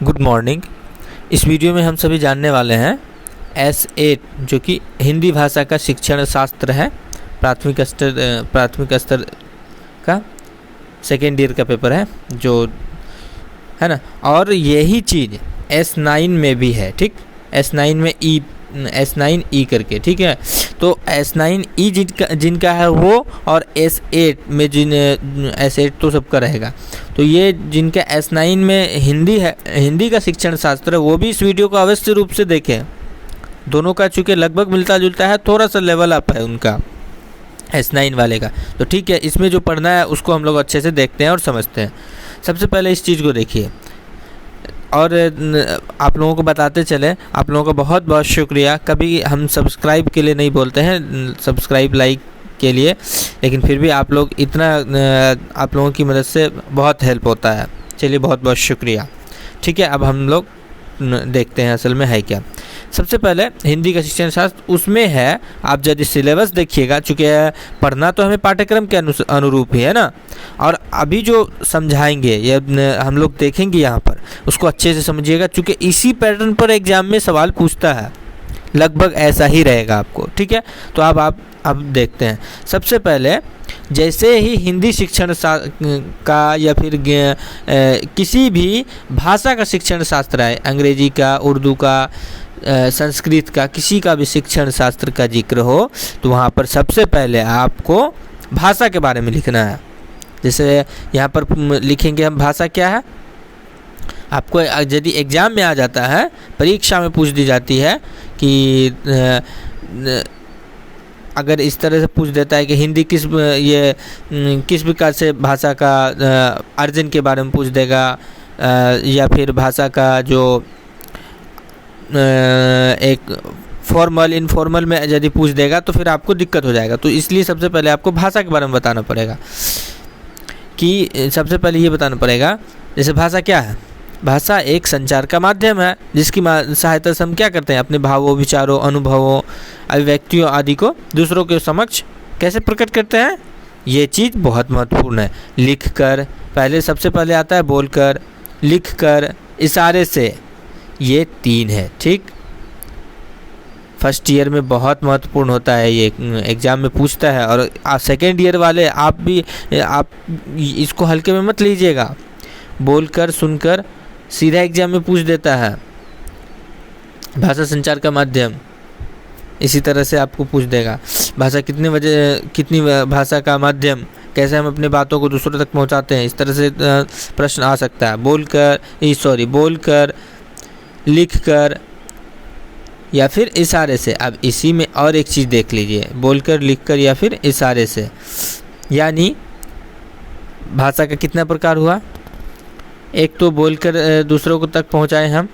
Good morning. इस video में हम सभी जानने वाले हैं S8 जो कि हिंदी भाषा का शिक्षण शास्त्र है, प्राथमिक स्तर का सेकेंड ईयर का पेपर है जो है ना। और यही चीज़ S9 में भी है, ठीक। S9 में S9E करके, ठीक है। तो S9E जिनका है वो, और S8 में S8 तो सबका रहेगा। तो ये जिनका S9 में हिंदी का शिक्षण शास्त्र है वो भी इस वीडियो को अवश्य रूप से देखें। दोनों का चूँकि लगभग मिलता जुलता है, थोड़ा सा लेवल अप है उनका S9 वाले का। तो ठीक है, इसमें जो पढ़ना है उसको हम लोग अच्छे से देखते हैं और समझते हैं। सबसे पहले इस चीज़ को देखिए और आप लोगों को बताते चले। आप लोगों का बहुत बहुत शुक्रिया। कभी हम सब्सक्राइब के लिए नहीं बोलते हैं, सब्सक्राइब लाइक के लिए, लेकिन फिर भी आप लोग इतना आप लोगों की मदद से बहुत हेल्प होता है। चलिए, बहुत बहुत शुक्रिया। ठीक है, अब हम लोग देखते हैं असल में है क्या। सबसे पहले हिंदी का शिक्षण शास्त्र, उसमें है, आप यदि सिलेबस देखिएगा, चूँकि पढ़ना तो हमें पाठ्यक्रम के अनुरूप ही है ना। और अभी जो समझाएंगे या हम लोग देखेंगे यहाँ पर, उसको अच्छे से समझिएगा, चूँकि इसी पैटर्न पर एग्जाम में सवाल पूछता है, लगभग ऐसा ही रहेगा आपको। ठीक है, तो अब देखते हैं। सबसे पहले जैसे ही हिंदी शिक्षण का या फिर किसी भी भाषा का शिक्षण शास्त्र है, अंग्रेजी का, उर्दू का, संस्कृत का, किसी का भी शिक्षण शास्त्र का जिक्र हो, तो वहाँ पर सबसे पहले आपको भाषा के बारे में लिखना है। जैसे यहाँ पर लिखेंगे हम, भाषा क्या है। आपको यदि एग्ज़ाम में आ जाता है, परीक्षा में पूछ दी जाती है कि अगर इस तरह से पूछ देता है कि हिंदी किस प्रकार से भाषा का अर्जन के बारे में पूछ देगा, या फिर भाषा का जो एक फॉर्मल इनफॉर्मल में यदि पूछ देगा तो फिर आपको दिक्कत हो जाएगा। तो इसलिए सबसे पहले आपको भाषा के बारे में बताना पड़ेगा कि सबसे पहले ये बताना पड़ेगा, जैसे भाषा क्या है। भाषा एक संचार का माध्यम है जिसकी सहायता से हम क्या करते हैं, अपने भावों, विचारों, अनुभवों, अभिव्यक्तियों आदि को दूसरों के समक्ष कैसे प्रकट करते हैं। ये चीज़ बहुत महत्वपूर्ण है। लिख कर, पहले सबसे पहले आता है बोल कर, लिख कर, इशारे से, ये 3 है। ठीक, फर्स्ट ईयर में बहुत महत्वपूर्ण होता है, ये एग्ज़ाम में पूछता है। और सेकेंड ईयर वाले आप इसको हल्के में मत लीजिएगा। बोलकर, सुनकर सीधा एग्जाम में पूछ देता है। भाषा संचार का माध्यम, इसी तरह से आपको पूछ देगा। भाषा कितनी भाषा का माध्यम, कैसे हम अपने बातों को दूसरों तक पहुंचाते हैं, इस तरह से प्रश्न आ सकता है। बोलकर, लिखकर या फिर इशारे से। अब इसी में और एक चीज़ देख लीजिए, बोलकर, लिखकर या फिर इशारे से, यानी भाषा का कितना प्रकार हुआ। एक तो बोलकर दूसरों को तक पहुंचाए हम,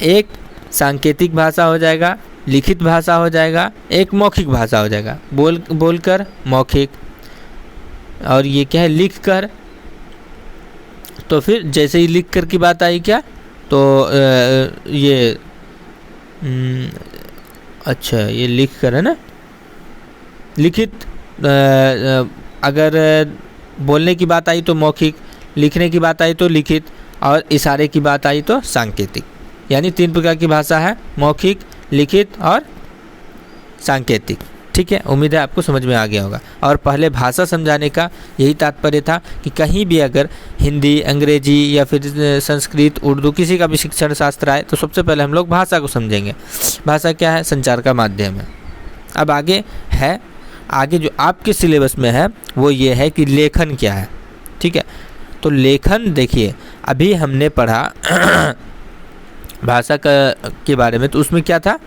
एक सांकेतिक भाषा हो जाएगा, लिखित भाषा हो जाएगा, एक मौखिक भाषा हो जाएगा। बोलकर मौखिक, और ये क्या है, लिख कर। तो फिर जैसे ही लिख कर की बात आई क्या, तो ये अच्छा, ये लिख कर है ना। लिखित, अगर बोलने की बात आई तो मौखिक, लिखने की बात आई तो लिखित, और इशारे की बात आई तो सांकेतिक। यानी 3 प्रकार की भाषा है, मौखिक, लिखित और सांकेतिक। ठीक है, उम्मीद है आपको समझ में आ गया होगा। और पहले भाषा समझाने का यही तात्पर्य था कि कहीं भी अगर हिंदी, अंग्रेजी या फिर संस्कृत, उर्दू, किसी का भी शिक्षण शास्त्र आए तो सबसे पहले हम लोग भाषा को समझेंगे। भाषा क्या है, संचार का माध्यम है। अब आगे जो आपके सिलेबस में है वो ये है कि लेखन क्या है। ठीक है, तो लेखन देखिए, अभी हमने पढ़ा भाषा के बारे में, तो उसमें क्या था,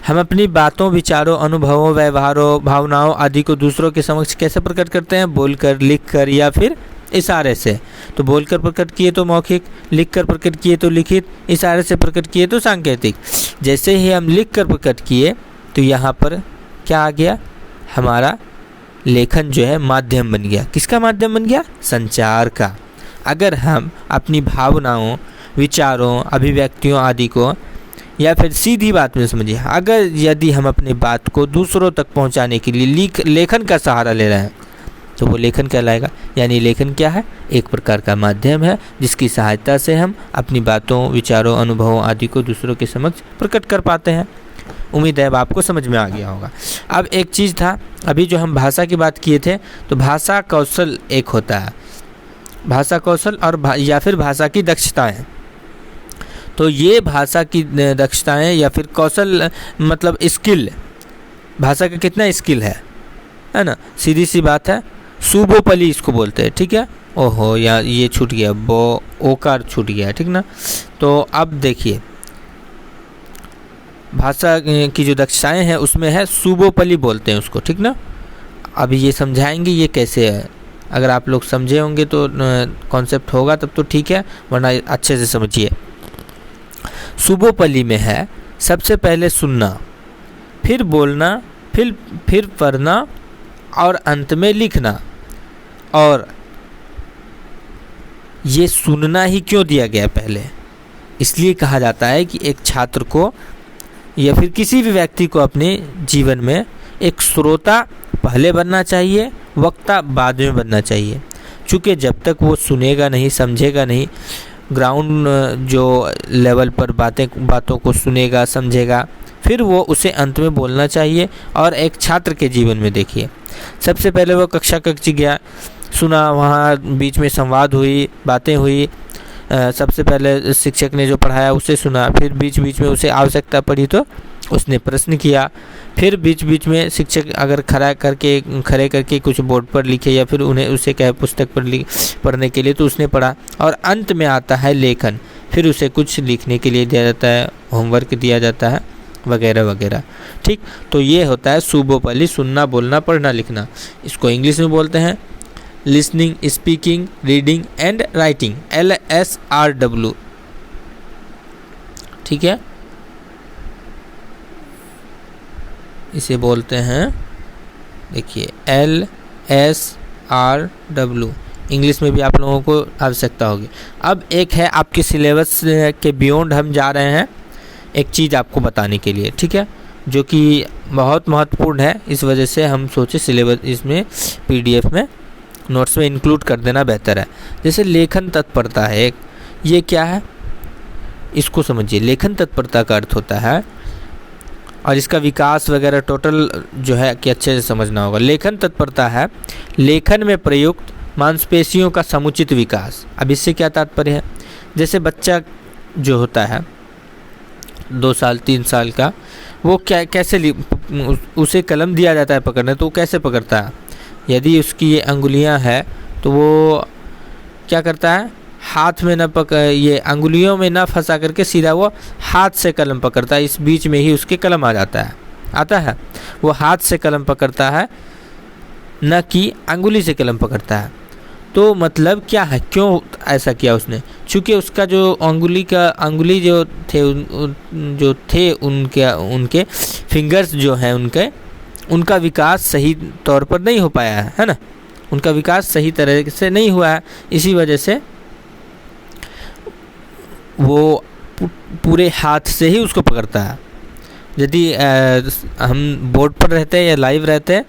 हम अपनी बातों, विचारों, अनुभवों, व्यवहारों, भावनाओं आदि को दूसरों के समक्ष कैसे प्रकट करते हैं, बोलकर, लिखकर या फिर इशारे से। तो बोलकर प्रकट किए तो मौखिक, लिखकर प्रकट किए तो लिखित, इशारे से प्रकट किए तो सांकेतिक। जैसे ही हम लिखकर प्रकट किए तो यहाँ पर क्या आ गया, हमारा लेखन जो है माध्यम बन गया। किसका माध्यम बन गया, संचार का। अगर हम अपनी भावनाओं, विचारों, अभिव्यक्तियों आदि को, या फिर सीधी बात में समझिए, यदि हम अपनी बात को दूसरों तक पहुंचाने के लिए लेखन का सहारा ले रहे हैं, तो वो लेखन कहलाएगा। यानी लेखन क्या है? एक प्रकार का माध्यम है जिसकी सहायता से हम अपनी बातों, विचारों, अनुभवों आदि को दूसरों के समक्ष प्रकट कर पाते हैं। उम्मीद है अब आपको समझ में आ गया होगा। अब एक चीज़ था, अभी जो हम भाषा की बात किए थे, तो भाषा कौशल एक होता है, भाषा कौशल और या फिर भाषा की दक्षताएं। तो ये भाषा की दक्षताएं या फिर कौशल मतलब स्किल, भाषा का कितना स्किल है ना, सीधी सी बात है। सुबोपली इसको बोलते हैं, ठीक है। ओहो यार ये छूट गया, ओकार छूट गया, ठीक ना। तो अब देखिए भाषा की जो दक्षताएं हैं उसमें है सुबोपली बोलते हैं उसको, ठीक ना। अभी ये समझाएंगे ये कैसे है। अगर आप लोग समझे होंगे तो कॉन्सेप्ट होगा तब तो ठीक है, वरना अच्छे से समझिए। सुबोपली में है सबसे पहले सुनना, फिर बोलना, फिर पढ़ना और अंत में लिखना। और ये सुनना ही क्यों दिया गया पहले? इसलिए कहा जाता है कि एक छात्र को या फिर किसी भी व्यक्ति को अपने जीवन में एक श्रोता पहले बनना चाहिए, वक्ता बाद में बनना चाहिए। क्योंकि जब तक वो सुनेगा नहीं, समझेगा नहीं, ग्राउंड जो लेवल पर बातों को सुनेगा, समझेगा, फिर वो उसे अंत में बोलना चाहिए। और एक छात्र के जीवन में देखिए, सबसे पहले वो कक्षा गया, सुना, वहाँ बीच में संवाद हुई, बातें हुई, सबसे पहले शिक्षक ने जो पढ़ाया उसे सुना, फिर बीच बीच में उसे आवश्यकता पड़ी तो उसने प्रश्न किया, फिर बीच बीच में शिक्षक अगर खड़े करके कुछ बोर्ड पर लिखे या फिर उसे कहे पुस्तक पर पढ़ने के लिए तो उसने पढ़ा। और अंत में आता है लेखन, फिर उसे कुछ लिखने के लिए दिया जाता है, होमवर्क दिया जाता है वगैरह वगैरह, ठीक। तो ये होता है सुबोपली, सुनना, बोलना, पढ़ना, लिखना। इसको इंग्लिश में बोलते हैं listening, speaking, reading and writing, LSRW, ठीक है। इसे बोलते हैं देखिए LSRW, इंग्लिश में भी आप लोगों को आवश्यकता होगी। अब एक है आपके सिलेबस के बियॉन्ड हम जा रहे हैं एक चीज़ आपको बताने के लिए, ठीक है, जो कि बहुत महत्वपूर्ण है। इस वजह से हम सोचे सिलेबस इसमें PDF में नोट्स में इंक्लूड कर देना बेहतर है। जैसे लेखन तत्परता है एक, ये क्या है इसको समझिए। लेखन तत्परता का अर्थ होता है, और इसका विकास वगैरह टोटल जो है कि अच्छे से समझना होगा। लेखन तत्परता है लेखन में प्रयुक्त मांसपेशियों का समुचित विकास। अब इससे क्या तात्पर्य है? जैसे बच्चा जो होता है 2 साल 3 साल का, वो कैसे उसे कलम दिया जाता है पकड़ने, तो वो कैसे पकड़ता है? यदि उसकी ये अंगुलियां हैं तो वो क्या करता है, हाथ में ये अंगुलियों में ना फंसा करके सीधा वो हाथ से कलम पकड़ता है। इस बीच में ही उसके कलम आता है। वो हाथ से कलम पकड़ता है, न कि अंगुली से कलम पकड़ता है। तो मतलब क्या है, क्यों ऐसा किया उसने? चूँकि उसका जो अंगुली जो थे उनके फिंगर्स जो हैं उनका विकास सही तौर पर नहीं हो पाया है ना, उनका विकास सही तरह से नहीं हुआ है। इसी वजह से वो पूरे हाथ से ही उसको पकड़ता है। यदि हम बोर्ड पर रहते हैं या लाइव रहते हैं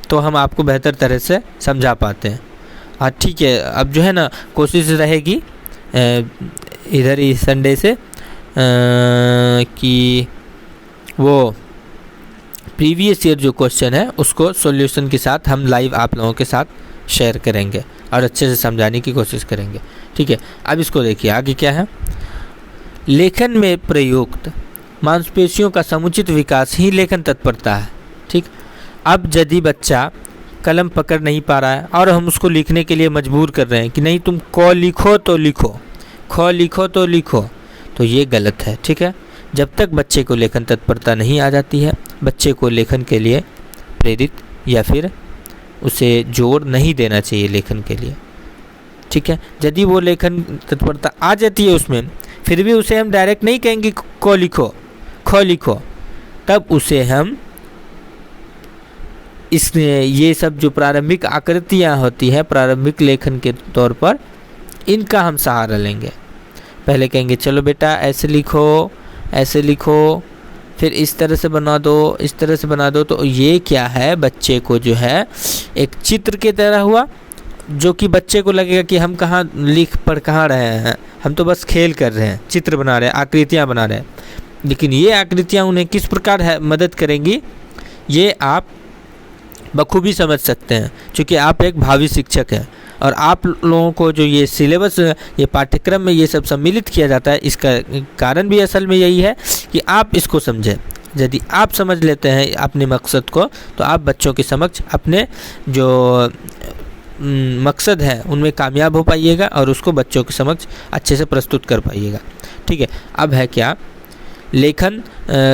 तो हम आपको बेहतर तरह से समझा पाते हैं। हाँ ठीक है, अब जो है ना कोशिश रहेगी इधर ही संडे से कि वो प्रीवियस ईयर जो क्वेश्चन है उसको सॉल्यूशन के साथ हम लाइव आप लोगों के साथ शेयर करेंगे और अच्छे से समझाने की कोशिश करेंगे, ठीक है। अब इसको देखिए आगे क्या है। लेखन में प्रयुक्त मांसपेशियों का समुचित विकास ही लेखन तत्परता है, ठीक। अब यदि बच्चा कलम पकड़ नहीं पा रहा है और हम उसको लिखने के लिए मजबूर कर रहे हैं कि नहीं तुम क लिखो तो लिखो, ख लिखो तो लिखो, तो ये गलत है, ठीक है। जब तक बच्चे को लेखन तत्परता नहीं आ जाती है, बच्चे को लेखन के लिए प्रेरित या फिर उसे जोर नहीं देना चाहिए लेखन के लिए, ठीक है। यदि वो लेखन तत्परता आ जाती है उसमें, फिर भी उसे हम डायरेक्ट नहीं कहेंगे क लिखो, ख लिखो, तब उसे हम ये सब जो प्रारंभिक आकृतियाँ होती हैं प्रारंभिक लेखन के तौर पर, इनका हम सहारा लेंगे। पहले कहेंगे चलो बेटा ऐसे लिखो, फिर इस तरह से बना दो, इस तरह से बना दो। तो ये क्या है, बच्चे को जो है एक चित्र की तरह हुआ, जो कि बच्चे को लगेगा कि हम कहाँ लिख पढ़ कहाँ रहे हैं, हम तो बस खेल कर रहे हैं, चित्र बना रहे हैं, आकृतियाँ बना रहे हैं। लेकिन ये आकृतियाँ उन्हें किस प्रकार है मदद करेंगी, ये आप बखूबी समझ सकते हैं, क्योंकि आप एक भावी शिक्षक हैं। और आप लोगों को जो ये सिलेबस, ये पाठ्यक्रम में ये सब सम्मिलित किया जाता है, इसका कारण भी असल में यही है कि आप इसको समझें। यदि आप समझ लेते हैं अपने मकसद को, तो आप बच्चों के समक्ष अपने जो मकसद है उनमें कामयाब हो पाइएगा और उसको बच्चों के समक्ष अच्छे से प्रस्तुत कर पाइएगा। ठीक है, अब है क्या, लेखन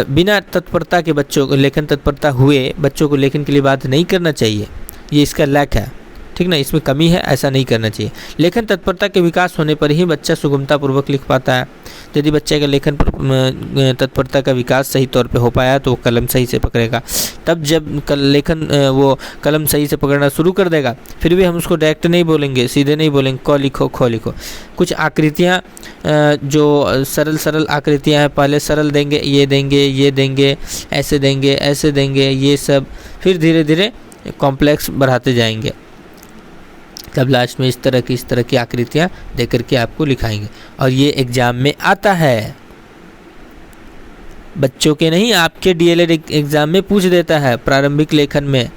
बिना तत्परता के बच्चों को, लेखन तत्परता हुए बच्चों को लेखन के लिए बात नहीं करना चाहिए, ये इसका लैक है। ठीक ना, इसमें कमी है, ऐसा नहीं करना चाहिए। लेखन तत्परता के विकास होने पर ही बच्चा सुगमतापूर्वक लिख पाता है। यदि बच्चे का लेखन तत्परता का विकास सही तौर पे हो पाया तो वो कलम सही से पकड़ेगा। तब जब वो कलम सही से पकड़ना शुरू कर देगा, फिर भी हम उसको डायरेक्ट नहीं बोलेंगे, सीधे नहीं बोलेंगे क लिखो ख लिखो। कुछ आकृतियाँ जो सरल आकृतियाँ हैं, पहले सरल देंगे, ये देंगे, ऐसे देंगे, ये सब, फिर धीरे धीरे कॉम्प्लेक्स बढ़ाते जाएंगे। तब लास्ट में इस तरह की आकृतियाँ दे करके आपको लिखाएंगे। और ये एग्ज़ाम में आता है, बच्चों के नहीं, आपके डीएलएड एग्ज़ाम में पूछ देता है प्रारंभिक लेखन में,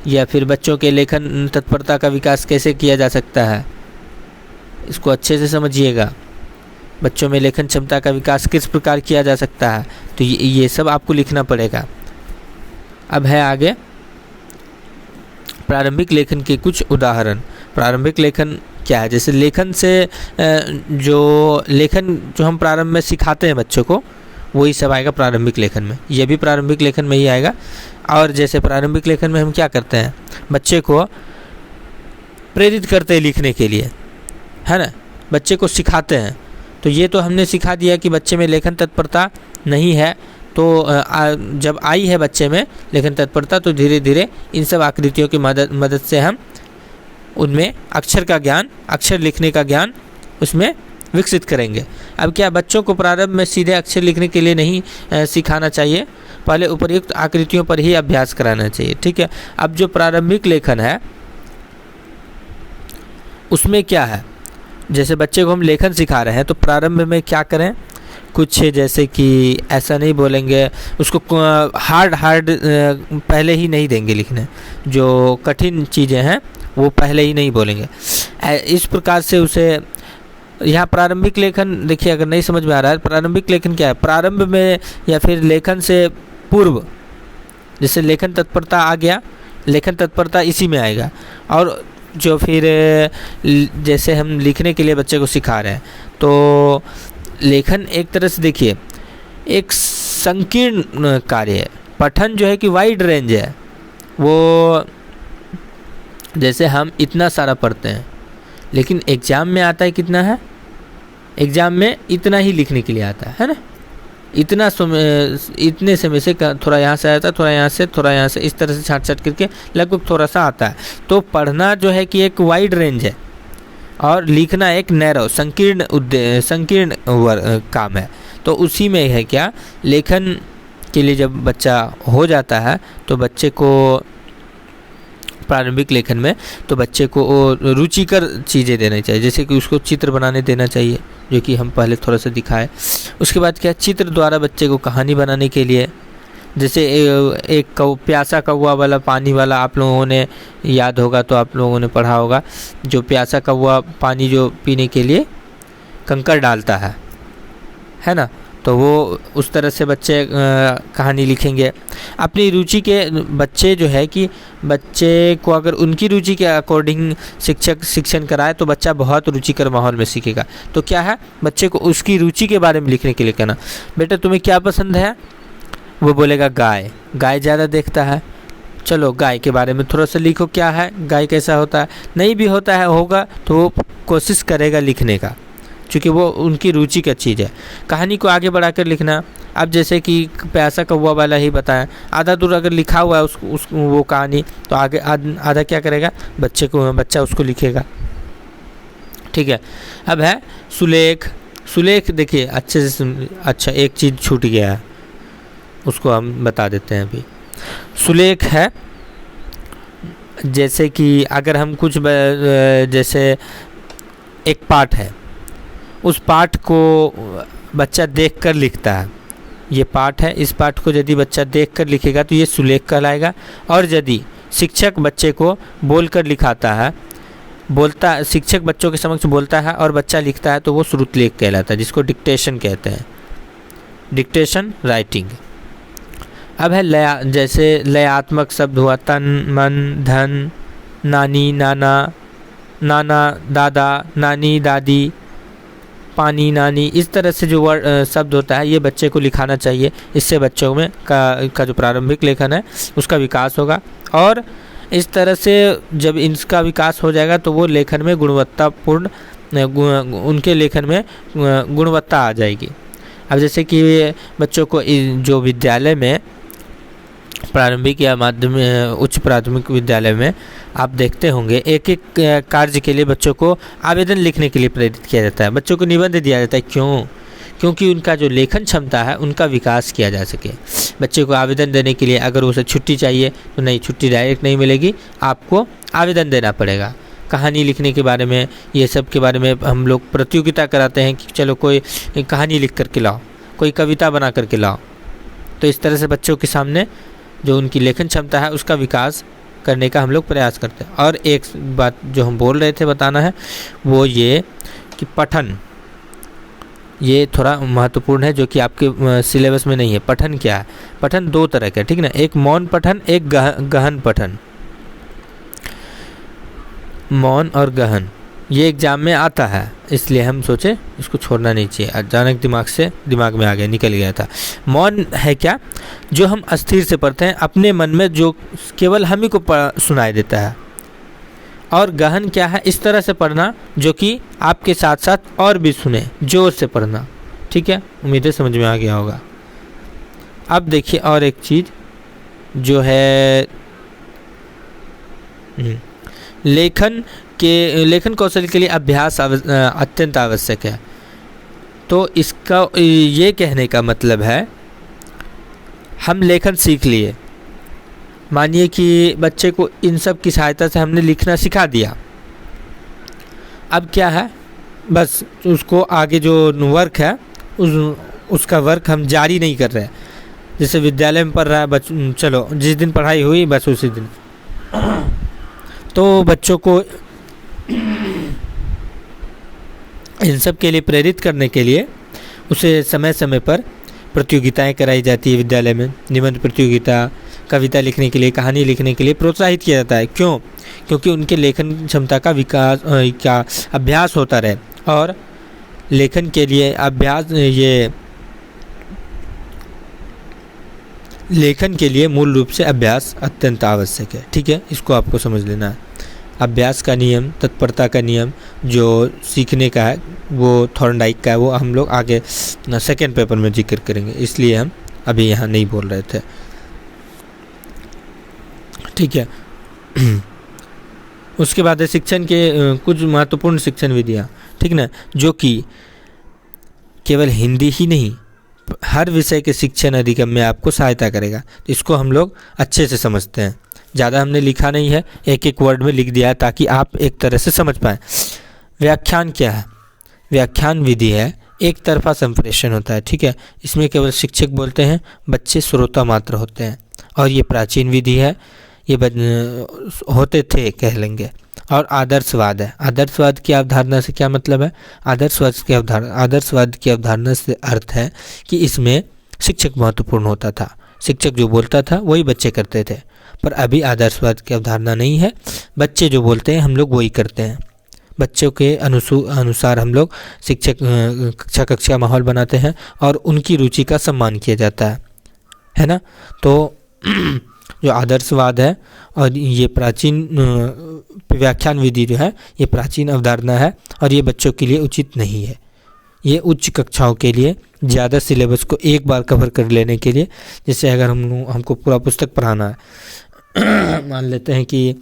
या फिर बच्चों के लेखन तत्परता का विकास कैसे किया जा सकता है, इसको अच्छे से समझिएगा। बच्चों में लेखन क्षमता का विकास किस प्रकार किया जा सकता है, तो ये सब आपको लिखना पड़ेगा। अब है आगे प्रारंभिक लेखन के कुछ उदाहरण। प्रारंभिक लेखन क्या है, जैसे लेखन से जो हम प्रारंभ में सिखाते हैं बच्चों को, वही सब आएगा प्रारंभिक लेखन में। ये भी प्रारंभिक लेखन में ही आएगा। और जैसे प्रारंभिक लेखन में हम क्या करते हैं, बच्चे को प्रेरित करते हैं लिखने के लिए, है ना, बच्चे को सिखाते हैं। तो ये तो हमने सिखा दिया कि बच्चे में लेखन तत्परता नहीं है, तो जब आई है बच्चे में लेखन तत्परता, तो धीरे धीरे इन सब आकृतियों की मदद से हम उनमें अक्षर का ज्ञान, अक्षर लिखने का ज्ञान उसमें विकसित करेंगे। अब क्या, बच्चों को प्रारंभ में सीधे अक्षर लिखने के लिए नहीं सिखाना चाहिए, पहले उपर्युक्त आकृतियों पर ही अभ्यास कराना चाहिए। ठीक है, अब जो प्रारंभिक लेखन है उसमें क्या है, जैसे बच्चे को हम लेखन सिखा रहे हैं, तो प्रारंभ में क्या करें, कुछ जैसे कि ऐसा नहीं बोलेंगे, उसको हार्ड पहले ही नहीं देंगे लिखने, जो कठिन चीज़ें हैं वो पहले ही नहीं बोलेंगे। इस प्रकार से उसे यहाँ प्रारंभिक लेखन, देखिए अगर नहीं समझ में आ रहा है, प्रारंभिक लेखन क्या है, प्रारंभ में या फिर लेखन से पूर्व, जैसे लेखन तत्परता आ गया, लेखन तत्परता इसी में आएगा। और जो फिर जैसे हम लिखने के लिए बच्चे को सिखा रहे हैं, तो लेखन एक तरह से देखिए एक संकीर्ण कार्य है। पठन जो है कि वाइड रेंज है, वो जैसे हम इतना सारा पढ़ते हैं, लेकिन एग्ज़ाम में आता है कितना है, एग्ज़ाम में इतना ही लिखने के लिए आता है ना, इतने समय से थोड़ा यहाँ से आता है, थोड़ा यहाँ से, थोड़ा यहाँ से, इस तरह से छाट करके लगभग थोड़ा सा आता है। तो पढ़ना जो है कि एक वाइड रेंज है और लिखना एक नैरो संकीर्ण काम है। तो उसी में है क्या, लेखन के लिए जब बच्चा हो जाता है तो बच्चे को प्रारंभिक लेखन में, तो बच्चे को रुचिकर चीज़ें देनी चाहिए, जैसे कि उसको चित्र बनाने देना चाहिए, जो कि हम पहले थोड़ा सा दिखाए। उसके बाद क्या, चित्र द्वारा बच्चे को कहानी बनाने के लिए, जैसे एक प्यासा कौवा वाला, पानी वाला, आप लोगों ने याद होगा तो आप लोगों ने पढ़ा होगा, जो प्यासा कौवा पानी जो पीने के लिए कंकड़ डालता है ना, तो वो उस तरह से बच्चे कहानी लिखेंगे। अपनी रुचि के बच्चे जो है कि बच्चे को अगर उनकी रुचि के अकॉर्डिंग शिक्षक शिक्षण कराए तो बच्चा बहुत रुचिकर माहौल में सीखेगा। तो क्या है, बच्चे को उसकी रुचि के बारे में लिखने के लिए कहना, बेटा तुम्हें क्या पसंद है, वो बोलेगा गाय ज़्यादा देखता है, चलो गाय के बारे में थोड़ा सा लिखो, क्या है गाय कैसा होता है, नहीं भी होता है होगा तो वो कोशिश करेगा लिखने का, क्योंकि वो उनकी रुचि का चीज़ है। कहानी को आगे बढ़ाकर लिखना, अब जैसे कि प्यासा कौवा वाला ही बताया, आधा दूर अगर लिखा हुआ है वो कहानी, तो आगे आधा क्या करेगा, बच्चा उसको लिखेगा। ठीक है, अब है सुलेख। देखिए अच्छे से अच्छा, एक चीज़ छूट गया है, उसको हम बता देते हैं अभी। सुलेख है, जैसे कि अगर हम कुछ जैसे एक पाठ है, उस पाठ को बच्चा देखकर लिखता है, ये पाठ है, इस पाठ को यदि बच्चा देखकर लिखेगा तो ये सुलेख कहलाएगा। और यदि शिक्षक बच्चे को बोलकर लिखाता है, शिक्षक बच्चों के समक्ष बोलता है और बच्चा लिखता है तो वो श्रुतलेख कहलाता है, जिसको डिक्टेशन कहते हैं, डिक्टेशन राइटिंग। अब है लय, जैसे लयात्मक शब्द हुआ तन, मन, धन, नानी, नाना, नाना, दादा, नानी, दादी, पानी, नानी, इस तरह से जो वर्ड शब्द होता है ये बच्चे को लिखाना चाहिए। इससे बच्चों में का जो प्रारंभिक लेखन है उसका विकास होगा, और इस तरह से जब इनका विकास हो जाएगा तो वो लेखन में गुणवत्तापूर्ण, उनके लेखन में गुणवत्ता आ जाएगी। अब जैसे कि बच्चों को जो विद्यालय में प्रारंभिक या माध्यमिक उच्च प्राथमिक विद्यालय में आप देखते होंगे एक एक कार्य के लिए बच्चों को आवेदन लिखने के लिए प्रेरित किया जाता है, बच्चों को निबंध दिया जाता है। क्यों? क्योंकि उनका जो लेखन क्षमता है उनका विकास किया जा सके। बच्चे को आवेदन देने के लिए अगर उसे छुट्टी चाहिए तो नहीं, छुट्टी डायरेक्ट नहीं मिलेगी, आपको आवेदन देना पड़ेगा। कहानी लिखने के बारे में, ये सब के बारे में हम लोग प्रतियोगिता कराते हैं कि चलो कोई कहानी लिख करके लाओ, कोई कविता बना करके लाओ। तो इस तरह से बच्चों के सामने जो उनकी लेखन क्षमता है उसका विकास करने का हम लोग प्रयास करते हैं। और एक बात जो हम बोल रहे थे बताना है वो ये कि पठन, ये थोड़ा महत्वपूर्ण है जो कि आपके सिलेबस में नहीं है। पठन क्या है? पठन दो तरह का, ठीक ना, एक मौन पठन, एक गहन पठन। मौन और गहन ये एग्जाम में आता है, इसलिए हम सोचे इसको छोड़ना नहीं चाहिए। अचानक दिमाग में आ गया, निकल गया था। मौन है क्या? जो हम अस्थिर से पढ़ते हैं, अपने मन में जो केवल हम ही को सुनाई देता है। और गहन क्या है? इस तरह से पढ़ना जो कि आपके साथ साथ और भी सुने, जोर से पढ़ना। ठीक है, उम्मीद है समझ में आ गया होगा। अब देखिए और एक चीज़ जो है लेखन कौशल के लिए अभ्यास अत्यंत आवश्यक है। तो इसका ये कहने का मतलब है हम लेखन सीख लिए, मानिए कि बच्चे को इन सब की सहायता से हमने लिखना सिखा दिया। अब क्या है, बस उसको आगे जो वर्क है उसका वर्क हम जारी नहीं कर रहे। जैसे विद्यालय में पढ़ रहा है चलो जिस दिन पढ़ाई हुई बस उसी दिन, तो बच्चों को इन सब के लिए प्रेरित करने के लिए उसे समय समय पर प्रतियोगिताएं कराई जाती है विद्यालय में। निबंध प्रतियोगिता, कविता लिखने के लिए, कहानी लिखने के लिए प्रोत्साहित किया जाता है। क्यों? क्योंकि उनके लेखन क्षमता का विकास का अभ्यास होता रहे। और लेखन के लिए अभ्यास, ये लेखन के लिए मूल रूप से अभ्यास अत्यंत आवश्यक है। ठीक है, इसको आपको समझ लेना है। अभ्यास का नियम, तत्परता का नियम जो सीखने का है वो थॉर्नडाइक का है, वो हम लोग आगे सेकेंड पेपर में जिक्र करेंगे, इसलिए हम अभी यहाँ नहीं बोल रहे थे। ठीक है। उसके बाद है शिक्षण के कुछ महत्वपूर्ण शिक्षण विधियाँ, ठीक ना, जो कि केवल हिंदी ही नहीं हर विषय के शिक्षण अधिगम में आपको सहायता करेगा। तो इसको हम लोग अच्छे से समझते हैं, ज़्यादा हमने लिखा नहीं है, एक एक वर्ड में लिख दिया है ताकि आप एक तरह से समझ पाएँ। व्याख्यान क्या है? व्याख्यान विधि है, एक तरफा संप्रेषण होता है। ठीक है, इसमें केवल शिक्षक बोलते हैं, बच्चे श्रोता मात्र होते हैं। और ये प्राचीन विधि है, ये होते थे कह लेंगे। और आदर्शवाद है। आदर्शवाद की अवधारणा से क्या मतलब है? आदर्शवाद की अवधारणा से अर्थ है कि इसमें शिक्षक महत्वपूर्ण होता था, शिक्षक जो बोलता था वही बच्चे करते थे। पर अभी आदर्शवाद की अवधारणा नहीं है, बच्चे जो बोलते हैं हम लोग वही करते हैं। बच्चों के अनुसार हम लोग शिक्षक कक्षा माहौल बनाते हैं और उनकी रुचि का सम्मान किया जाता है ना। तो जो आदर्शवाद है और ये प्राचीन व्याख्यान विधि जो है ये प्राचीन अवधारणा है और ये बच्चों के लिए उचित नहीं है। ये उच्च कक्षाओं के लिए ज़्यादा सिलेबस को एक बार कवर कर लेने के लिए, जैसे अगर हमको पूरा पुस्तक पढ़ाना है मान लेते हैं कि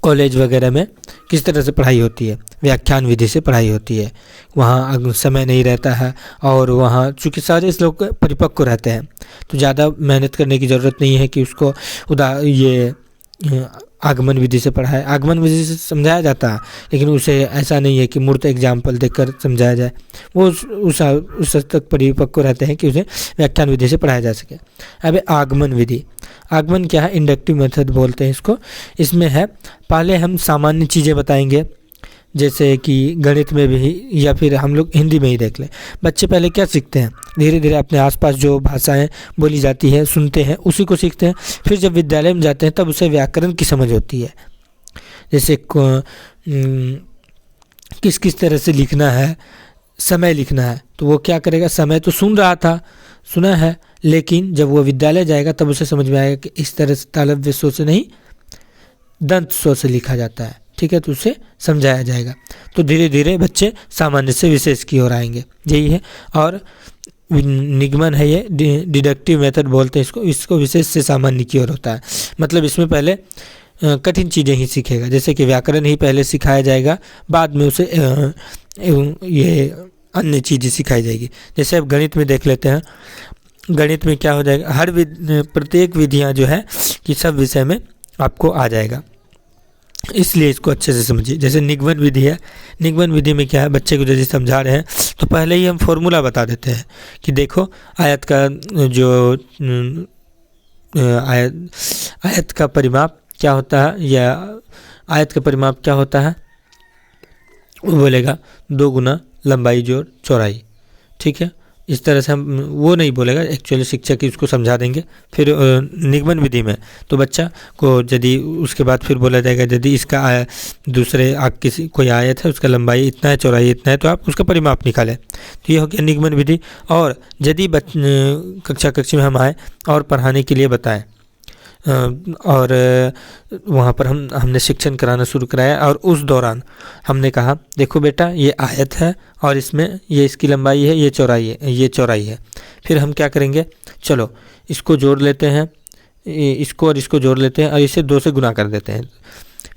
कॉलेज वगैरह में किस तरह से पढ़ाई होती है, व्याख्यान विधि से पढ़ाई होती है। वहाँ समय नहीं रहता है और वहाँ चूँकि सारे लोग परिपक्व रहते हैं तो ज़्यादा मेहनत करने की ज़रूरत नहीं है कि उसको आगमन विधि से पढ़ाए। आगमन विधि से समझाया जाता है लेकिन उसे ऐसा नहीं है कि मूर्त एग्जाम्पल देकर समझाया जाए, वो उस हद तक परिपक्व रहते हैं कि उसे व्याख्यान विधि से पढ़ाया जा सके। अब आगमन विधि, आगमन क्या है, इंडक्टिव मेथड बोलते हैं इसको। इसमें है पहले हम सामान्य चीज़ें बताएंगे, जैसे कि गणित में भी या फिर हम लोग हिंदी में ही देख लें। बच्चे पहले क्या सीखते हैं, धीरे धीरे अपने आसपास जो भाषाएं बोली जाती हैं सुनते हैं उसी को सीखते हैं। फिर जब विद्यालय में जाते हैं तब उसे व्याकरण की समझ होती है, जैसे किस किस तरह से लिखना है, समय लिखना है। तो वो क्या करेगा, समय तो सुन रहा था, सुना है, लेकिन जब वो विद्यालय जाएगा तब उसे समझ में आएगा कि इस तरह से तालव्य स्व से नहीं दंत स्व से लिखा जाता है, ठीक है, तो उसे समझाया जाएगा। तो धीरे धीरे बच्चे सामान्य से विशेष की ओर आएंगे, यही है। और निगमन है ये, डिडक्टिव मेथड बोलते हैं इसको विशेष से सामान्य की ओर होता है। मतलब इसमें पहले कठिन चीज़ें ही सीखेगा, जैसे कि व्याकरण ही पहले सिखाया जाएगा, बाद में उसे ये अन्य चीज़ें सिखाई जाएगी। जैसे अब गणित में देख लेते हैं, गणित में क्या हो जाएगा, प्रत्येक विधियाँ जो है कि सब विषय में आपको आ जाएगा, इसलिए इसको अच्छे से समझिए। जैसे निगमन विधि है, निगमन विधि में क्या है, बच्चे को जैसे समझा रहे हैं तो पहले ही हम फॉर्मूला बता देते हैं कि देखो आयत का जो आयत का परिमाप क्या होता है, या आयत का परिमाप क्या होता है, वो बोलेगा 2 गुना लंबाई जोड़ चौड़ाई, ठीक है। इस तरह से हम, वो नहीं बोलेगा, एक्चुअली शिक्षक ही उसको समझा देंगे। फिर निगमन विधि में तो बच्चा को यदि उसके बाद फिर बोला जाएगा यदि इसका दूसरे किसी कोई आयत है उसका लंबाई इतना है चौड़ाई इतना है तो आप उसका परिमाप निकालें। तो ये हो गया निगमन विधि। और यदि कक्षा में हम आए और पढ़ाने के लिए बताएं और वहाँ पर हमने शिक्षण कराना शुरू कराया और उस दौरान हमने कहा देखो बेटा ये आयत है और इसमें ये इसकी लंबाई है, ये चौड़ाई है। फिर हम क्या करेंगे, चलो इसको जोड़ लेते हैं, इसको और इसको जोड़ लेते हैं और इसे 2 से गुना कर देते हैं।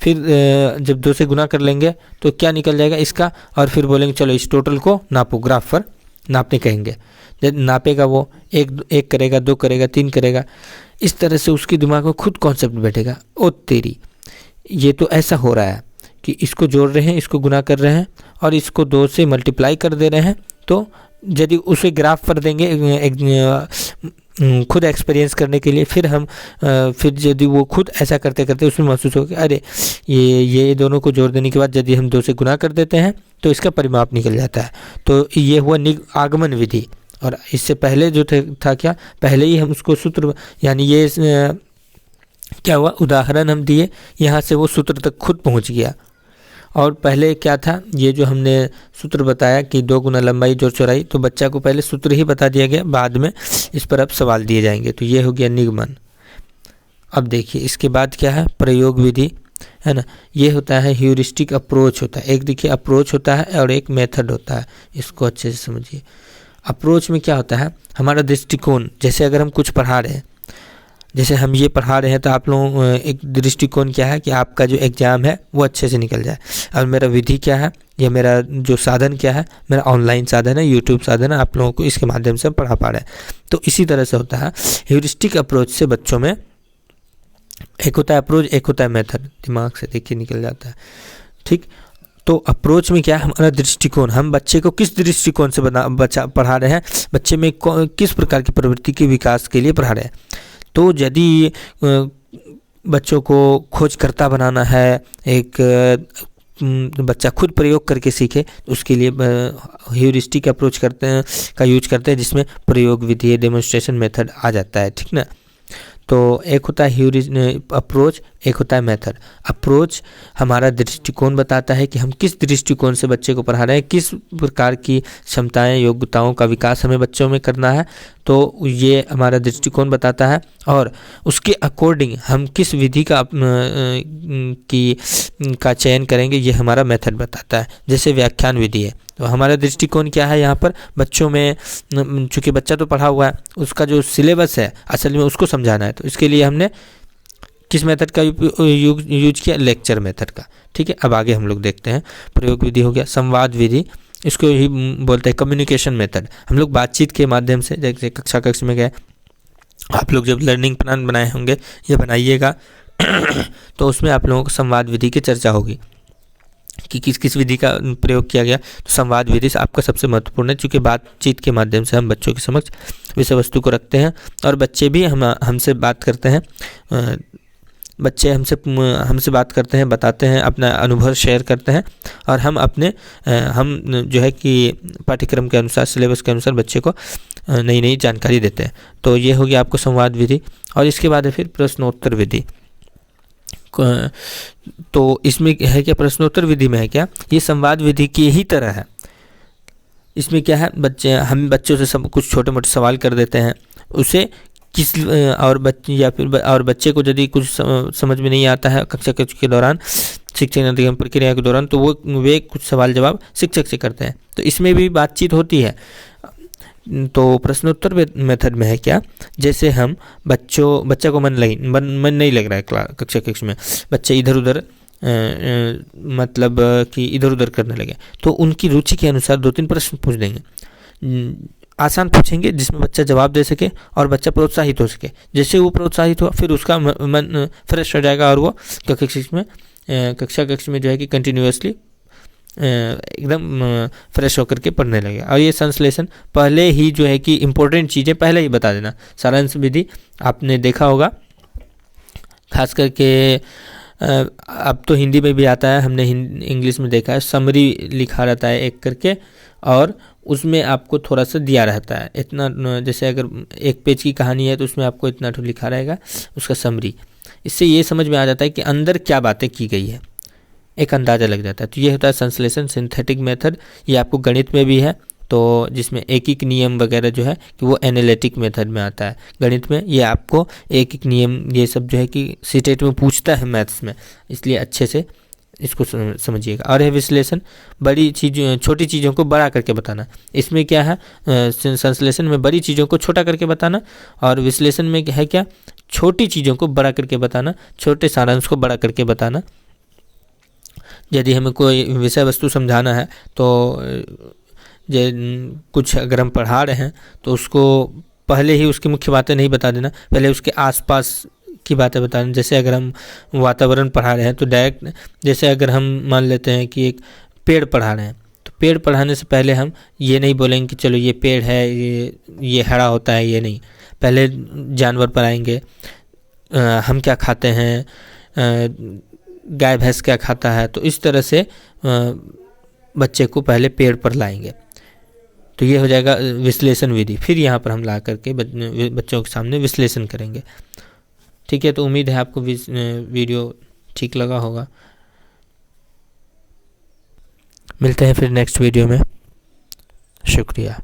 फिर जब 2 से गुना कर लेंगे तो क्या निकल जाएगा इसका, और फिर बोलेंगे चलो इस टोटल को नापो, ग्राफ पर नापने कहेंगे। जब नापेगा वो 1 करेगा, 2 करेगा, 3 करेगा, इस तरह से उसके दिमाग में खुद कॉन्सेप्ट बैठेगा, ओ तेरी ये तो ऐसा हो रहा है कि इसको जोड़ रहे हैं, इसको गुना कर रहे हैं और इसको 2 से मल्टीप्लाई कर दे रहे हैं। तो यदि उसे ग्राफ पर देंगे खुद एक्सपीरियंस करने के लिए, फिर यदि वो खुद ऐसा करते करते उसमें महसूस हो कि अरे ये दोनों को जोड़ देने के बाद यदि हम 2 से गुना कर देते हैं तो इसका परिमाप निकल जाता है। तो ये हुआ आगमन विधि। और इससे पहले जो था क्या, पहले ही हम उसको सूत्र, यानी ये क्या हुआ, उदाहरण हम दिए, यहाँ से वो सूत्र तक खुद पहुँच गया। और पहले क्या था, ये जो हमने सूत्र बताया कि 2 गुना लंबाई जोड़ चौड़ाई, तो बच्चा को पहले सूत्र ही बता दिया गया, बाद में इस पर अब सवाल दिए जाएंगे। तो ये हो गया निगमन। अब देखिए इसके बाद क्या है, प्रयोग विधि है ना। ये होता है ह्यूरिस्टिक अप्रोच होता है, एक देखिए अप्रोच होता है और एक मेथड होता है, इसको अच्छे से समझिए। अप्रोच में क्या होता है, हमारा दृष्टिकोण, जैसे अगर हम कुछ पढ़ा रहे हैं, जैसे हम ये पढ़ा रहे हैं तो आप लोगों एक दृष्टिकोण क्या है कि आपका जो एग्ज़ाम है वो अच्छे से निकल जाए। और मेरा विधि क्या है, या मेरा जो साधन क्या है, मेरा ऑनलाइन साधन है, यूट्यूब साधन है, आप लोगों को इसके माध्यम से पढ़ा पा रहे हैं। तो इसी तरह से होता है ह्यूरिस्टिक अप्रोच से बच्चों में, एक होता है अप्रोच, एक होता है मेथड, दिमाग से देखिए निकल जाता है, ठीक। तो अप्रोच में क्या है, हमारा दृष्टिकोण, हम बच्चे को किस दृष्टिकोण से पढ़ा रहे हैं, बच्चे में किस प्रकार की प्रवृत्ति के विकास के लिए पढ़ा रहे हैं। तो यदि बच्चों को खोजकर्ता बनाना है, एक बच्चा खुद प्रयोग करके सीखे, उसके लिए ह्यूरिस्टिक अप्रोच का यूज करते हैं, जिसमें प्रयोग विधि, डेमोन्स्ट्रेशन मेथड आ जाता है, ठीक ना। तो एक होता है अप्रोच, एक होता है मेथड। अप्रोच हमारा दृष्टिकोण बताता है कि हम किस दृष्टिकोण से बच्चे को पढ़ा रहे हैं, किस प्रकार की क्षमताएं, योग्यताओं का विकास हमें बच्चों में करना है, तो ये हमारा दृष्टिकोण बताता है। और उसके अकॉर्डिंग हम किस विधि का चयन करेंगे, ये हमारा मेथड बताता है। जैसे व्याख्यान विधि है, तो हमारा दृष्टिकोण क्या है, यहाँ पर बच्चों में, चूँकि बच्चा तो पढ़ा हुआ है, उसका जो सिलेबस है असल में उसको समझाना है। तो इसके लिए हमने किस मेथड का यूज किया, लेक्चर मेथड का। ठीक है, अब आगे हम लोग देखते हैं। प्रयोग विधि हो गया, संवाद विधि, इसको ही बोलते हैं कम्युनिकेशन मेथड। हम लोग बातचीत के माध्यम से, जैसे कक्षा में गए, आप लोग जब लर्निंग प्लान बनाए होंगे या बनाइएगा तो उसमें आप लोगों को संवाद विधि की चर्चा होगी कि किस किस विधि का प्रयोग किया गया। तो संवाद विधि से आपका सबसे महत्वपूर्ण है, क्योंकि बातचीत के माध्यम से हम बच्चों के समक्ष विषय वस्तु को रखते हैं और बच्चे भी हमसे बात करते हैं। बच्चे हमसे बात करते हैं, बताते हैं, अपना अनुभव शेयर करते हैं और हम जो है कि पाठ्यक्रम के अनुसार, सिलेबस के अनुसार बच्चे को नई नई जानकारी देते हैं। तो ये हो गया आपको संवाद विधि। और इसके बाद है फिर प्रश्नोत्तर विधि। तो इसमें है क्या, प्रश्नोत्तर विधि में है क्या, ये संवाद विधि की ही तरह है। इसमें क्या है, हम बच्चों से कुछ छोटे मोटे सवाल कर देते हैं, उसे बच्चे को यदि कुछ समझ में नहीं आता है कक्षा के दौरान, शिक्षण अधिगम प्रक्रिया के दौरान, तो वे कुछ सवाल जवाब शिक्षक से करते हैं। तो इसमें भी बातचीत होती है। तो प्रश्नोत्तर मेथड में है क्या, जैसे हम बच्चा को मन नहीं लग रहा है कक्षा में, बच्चे इधर उधर मतलब कि इधर उधर करने लगे, तो उनकी रुचि के अनुसार 2-3 प्रश्न पूछ देंगे, आसान पूछेंगे जिसमें बच्चा जवाब दे सके और बच्चा प्रोत्साहित हो सके। जैसे वो प्रोत्साहित हुआ, फिर उसका मन फ्रेश हो जाएगा और वो कक्षा में जो है कि कंटिन्यूअसली एकदम फ्रेश होकर के पढ़ने लगे। और ये संश्लेषण पहले ही जो है कि इम्पोर्टेंट चीज़ें पहले ही बता देना। सारांश विधि आपने देखा होगा, खास करके अब तो हिंदी में भी आता है, हमने इंग्लिश में देखा है, समरी लिखा रहता है एक करके और उसमें आपको थोड़ा सा दिया रहता है इतना, जैसे अगर 1 पेज की कहानी है तो उसमें आपको इतना तो लिखा रहेगा उसका समरी। इससे ये समझ में आ जाता है कि अंदर क्या बातें की गई है, एक अंदाज़ा लग जाता है। तो ये होता है संश्लेषण, सिंथेटिक मेथड। ये आपको गणित में भी है, तो जिसमें एक नियम वगैरह जो है कि वो एनालिटिक मेथड में आता है। गणित में ये आपको एक नियम ये सब जो है कि सीटेट में पूछता है मैथ्स में, इसलिए अच्छे से इसको समझिएगा। और है विश्लेषण, छोटी चीज़ों को बड़ा करके बताना। इसमें क्या है, संश्लेषण में बड़ी चीज़ों को छोटा करके बताना और विश्लेषण में है क्या, छोटी चीज़ों को बड़ा करके बताना, छोटे सारांश को बड़ा करके बताना। यदि हमें कोई विषय वस्तु समझाना है तो कुछ अगर हम पढ़ा रहे हैं तो उसको पहले ही उसकी मुख्य बातें नहीं बता देना, पहले उसके आसपास की बातें बताना। जैसे अगर हम वातावरण पढ़ा रहे हैं तो डायरेक्ट, जैसे अगर हम मान लेते हैं कि एक पेड़ पढ़ा रहे हैं, तो पेड़ पढ़ाने से पहले हम ये नहीं बोलेंगे कि चलो ये पेड़ है, ये हरा होता है, ये नहीं। पहले जानवर पढ़ाएंगे, हम क्या खाते हैं, गाय भैंस क्या खाता है, तो इस तरह से बच्चे को पहले पेड़ पर लाएंगे। तो ये हो जाएगा विश्लेषण विधि। फिर यहाँ पर हम ला करके बच्चों के सामने विश्लेषण करेंगे। ठीक है, तो उम्मीद है आपको वीडियो ठीक लगा होगा। मिलते हैं फिर नेक्स्ट वीडियो में। शुक्रिया।